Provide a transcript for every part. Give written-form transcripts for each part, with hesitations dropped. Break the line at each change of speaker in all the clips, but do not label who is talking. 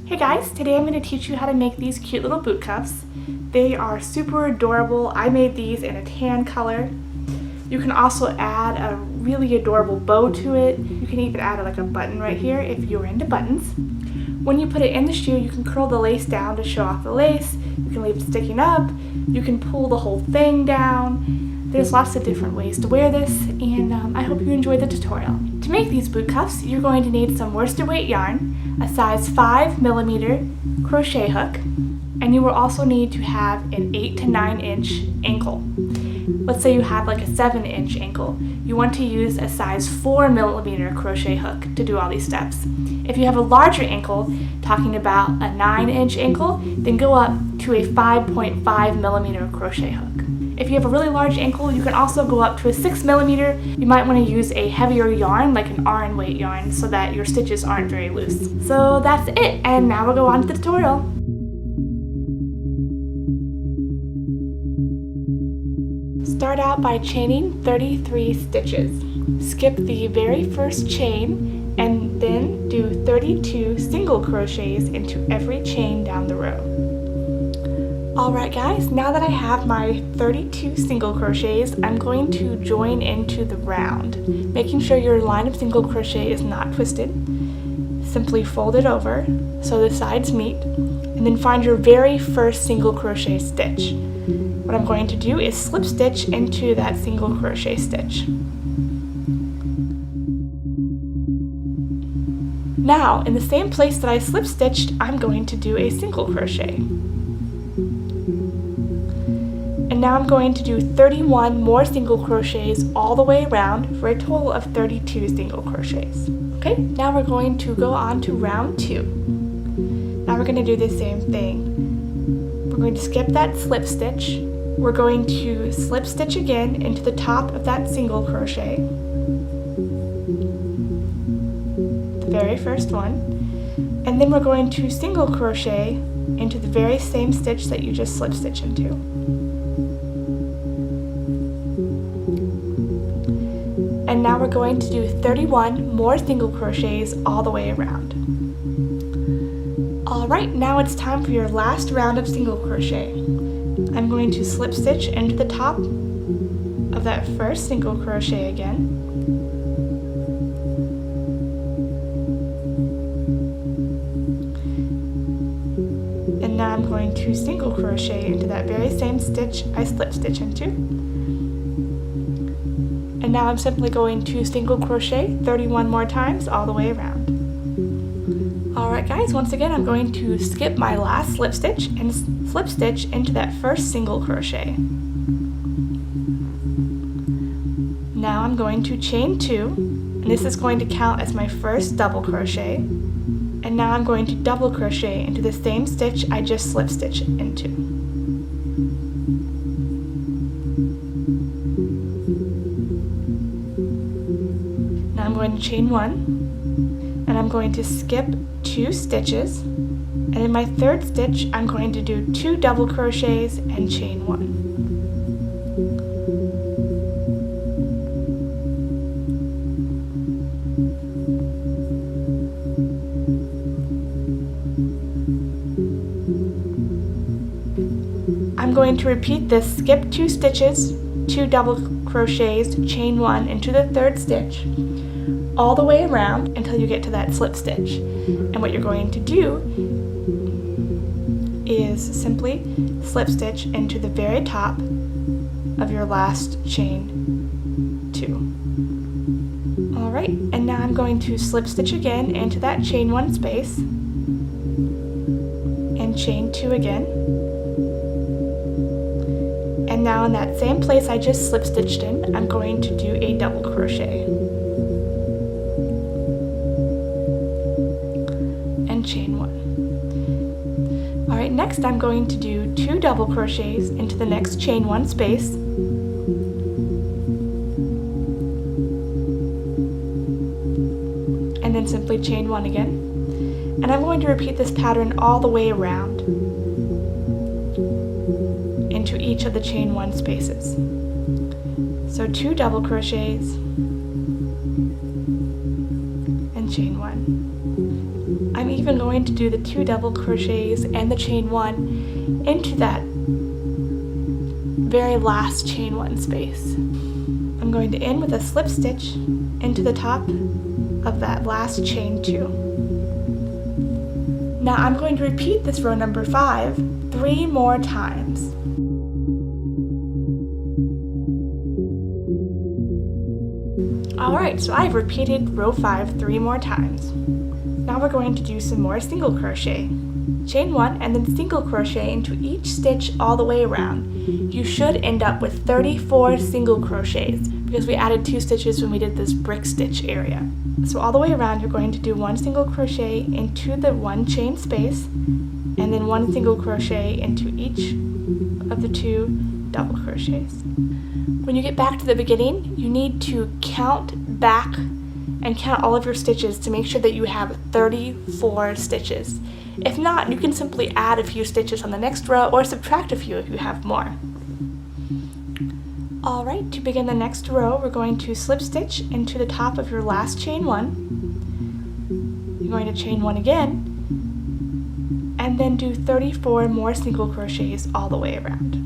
Hey guys, today I'm going to teach you how to make these cute little boot cuffs. They are super adorable. I made these in a tan color. You can also add a really adorable bow to it. You can even add like a button right here if you're into buttons. When you put it in the shoe, you can curl the lace down to show off the lace. You can leave it sticking up. You can pull the whole thing down. There's lots of different ways to wear this, and I hope you enjoy the tutorial. To make these boot cuffs, you're going to need some worsted weight yarn, a size 5mm crochet hook, and you will also need to have an 8 to 9 inch ankle. Let's say you have like a 7-inch ankle. You want to use a size 4mm crochet hook to do all these steps. If you have a larger ankle, talking about a 9-inch ankle, then go up to a 5.5mm crochet hook. If you have a really large ankle, you can also go up to a 6mm. You might want to use a heavier yarn, like an RN weight yarn, so that your stitches aren't very loose. So that's it, and now we'll go on to the tutorial. Start out by chaining 33 stitches. Skip the very first chain and then do 32 single crochets into every chain down the row. Alright guys, now that I have my 32 single crochets, I'm going to join into the round, making sure your line of single crochet is not twisted. Simply fold it over so the sides meet, and then find your very first single crochet stitch. What I'm going to do is slip stitch into that single crochet stitch. Now, in the same place that I slip stitched, I'm going to do a single crochet. And now I'm going to do 31 more single crochets all the way around for a total of 32 single crochets. Okay, now we're going to go on to round 2. Now we're going to do the same thing. We're going to skip that slip stitch. We're going to slip stitch again into the top of that single crochet, the very first one, and then we're going to single crochet into the very same stitch that you just slip stitch into. And now we're going to do 31 more single crochets all the way around. Alright, now it's time for your last round of single crochet. I'm going to slip stitch into the top of that first single crochet again. And now I'm going to single crochet into that very same stitch I slip stitch into. And now I'm simply going to single crochet 31 more times all the way around. Alright guys, once again I'm going to skip my last slip stitch and slip stitch into that first single crochet. Now I'm going to chain 2, and this is going to count as my first double crochet. And now I'm going to double crochet into the same stitch I just slip stitched into. Now I'm going to chain 1, and I'm going to skip 2 stitches, and in my third stitch I'm going to do 2 double crochets and chain 1. I'm going to repeat this: skip 2 stitches, 2 double crochets, chain 1 into the third stitch, all the way around until you get to that slip stitch. And what you're going to do is simply slip stitch into the very top of your last chain 2. Alright, and now I'm going to slip stitch again into that chain 1 space and chain 2 again. And now in that same place I just slip stitched in, I'm going to do a double crochet and chain 1. Alright, next I'm going to do 2 double crochets into the next chain 1 space, and then simply chain 1 again. And I'm going to repeat this pattern all the way around into each of the chain 1 spaces. So 2 double crochets and chain 1. I'm even even going to do the 2 double crochets and the chain 1 into that very last chain 1 space. I'm going to end with a slip stitch into the top of that last chain 2. Now I'm going to repeat this row number 5 3 more times. Alright, so I've repeated row 5 3 more times. Now we're going to do some more single crochet. Chain 1 and then single crochet into each stitch all the way around. You should end up with 34 single crochets because we added 2 stitches when we did this brick stitch area. So all the way around you're going to do 1 single crochet into the 1 chain space and then 1 single crochet into each of the 2 double crochets. When you get back to the beginning, you need to count back and count all of your stitches to make sure that you have 34 stitches. If not, you can simply add a few stitches on the next row or subtract a few if you have more. Alright, to begin the next row, we're going to slip stitch into the top of your last chain 1. You're going to chain 1 again, and then do 34 more single crochets all the way around.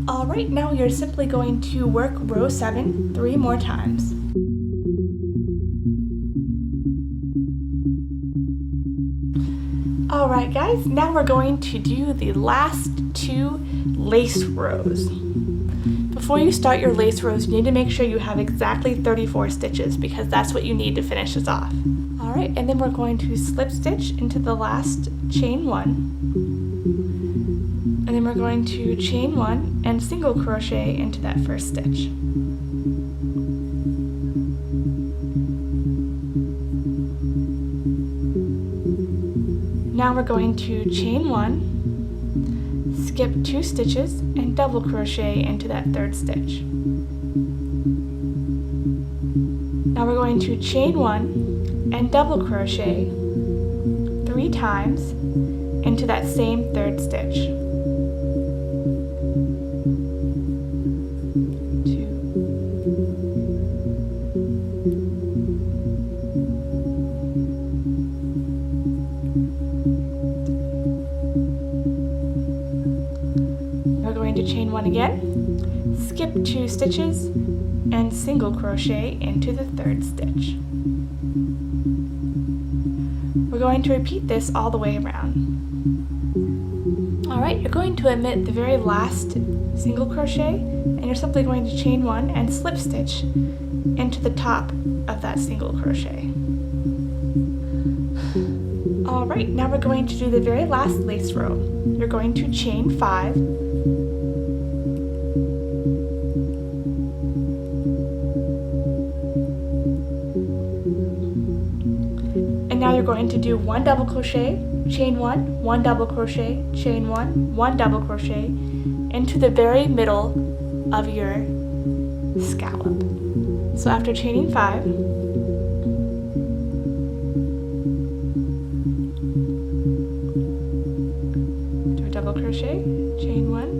Alright, now you're simply going to work row 7 3 more times. Alright guys, now we're going to do the last 2 lace rows. Before you start your lace rows, you need to make sure you have exactly 34 stitches because that's what you need to finish this off. Alright, and then we're going to slip stitch into the last chain 1. And then we're going to chain 1 and single crochet into that first stitch. Now we're going to chain 1, skip 2 stitches, and double crochet into that 3rd stitch. Now we're going to chain 1 and double crochet 3 times into that same 3rd stitch. 2. We're going to chain 1 again, skip 2 stitches, and single crochet into the 3rd stitch. We're going to repeat this all the way around. Alright, you're going to omit the very last single crochet, and you're simply going to chain 1 and slip stitch into the top of that single crochet. Alright, now we're going to do the very last lace row. You're going to chain 5, and now you're going to do 1 double crochet, chain 1, 1 double crochet, chain 1, 1 double crochet into the very middle of your scallop. So after chaining 5, do a double crochet, chain 1,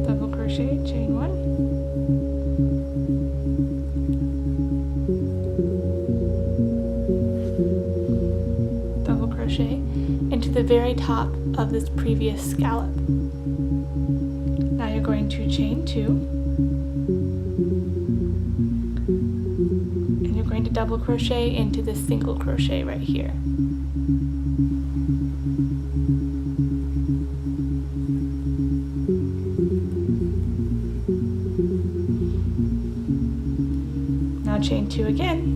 double crochet, chain 1, double crochet into the very top of this previous scallop. Now you're going to chain 2, and you're going to double crochet into this single crochet right here. Now chain 2 again.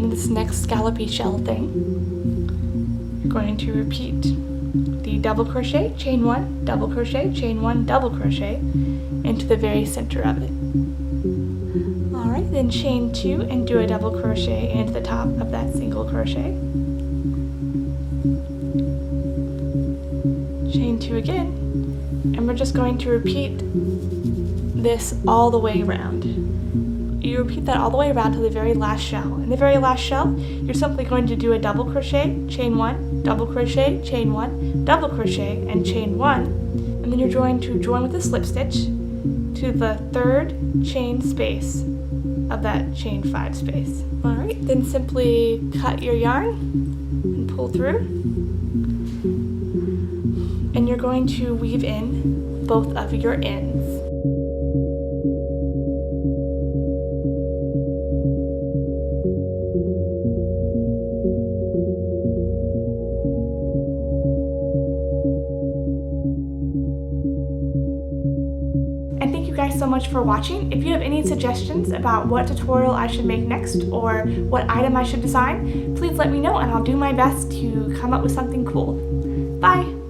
This next scallopy shell thing, you're going to repeat the double crochet, chain 1, double crochet, chain 1, double crochet into the very center of it. Alright, then chain 2 and do a double crochet into the top of that single crochet. Chain 2 again, and we're just going to repeat this all the way around. You repeat that all the way around to the very last shell. In the very last shell, you're simply going to do a double crochet, chain 1, double crochet, chain 1, double crochet, and chain 1, and then you're going to join with a slip stitch to the 3rd chain space of that chain 5 space. Alright, then simply cut your yarn and pull through, and you're going to weave in both of your ends. And thank you guys so much for watching. If you have any suggestions about what tutorial I should make next or what item I should design, please let me know and I'll do my best to come up with something cool. Bye!